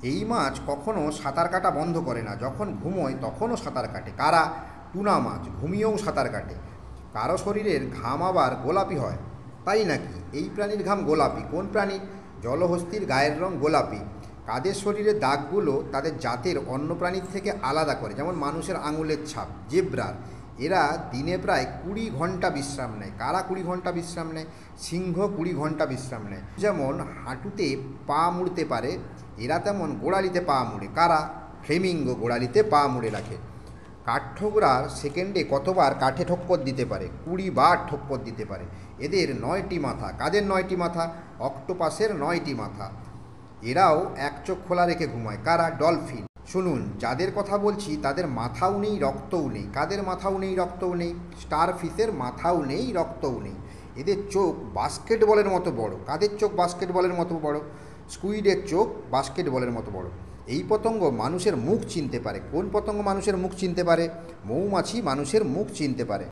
এই মাছ কখনো সাঁতার কাটা বন্ধ করে না, যখন ঘুমোয় তখনও সাঁতার কাটে। কারা? টুনা মাছ ঘুমিয়েও সাঁতার কাটে। কারো শরীরের ঘাম আবার গোলাপি হয়। তাই নাকি? এই প্রাণীর ঘাম গোলাপি। কোন প্রাণীর? জলহস্তির গায়ের রং গোলাপি। কাদের শরীরের দাগগুলো তাদের জাতের অন্য প্রাণীর থেকে আলাদা করে? যেমন মানুষের আঙুলের ছাপ। জেব্রার। এরা দিনে প্রায় 20 ঘন্টা বিশ্রাম নেয়। কারা 20 ঘন্টা বিশ্রাম নেয়? সিংহ 20 ঘন্টা বিশ্রাম নেয়। যেমন হাঁটুতে পা মুড়তে পারে, এরা তেমন গোড়ালিতে পা মুড়ে। কারা? ফ্লেমিঙ্গো গোড়ালিতে পা মুড়ে রাখে। কাঠঠোকরা সেকেন্ডে কতবার কাঠে ঠক্কর দিতে পারে? 20 বার ঠক্কর দিতে পারে। এদের 9টি মাথা। কাদের 9টি মাথা? অক্টোপাসের 9টি মাথা। এরাও এক চোখ খোলা রেখে ঘুমায়। কারা? ডলফিন। শুনুন, যাদের কথা বলছি তাদের মাথাও নেই, রক্তও নেই। কাদের মাথাও নেই, রক্তও নেই? স্টারফিশের মাথাও নেই, রক্তও নেই। এদের চোখ বাস্কেটবলের মতো বড়। কাদের চোখ বাস্কেটবলের মতো বড়? স্কুইডের চোখ বাস্কেটবলের মতো বড়। এই পতঙ্গ মানুষের মুখ চিনতে পারে। কোন পতঙ্গ মানুষের মুখ চিনতে পারে? মৌমাছি মানুষের মুখ চিনতে পারে।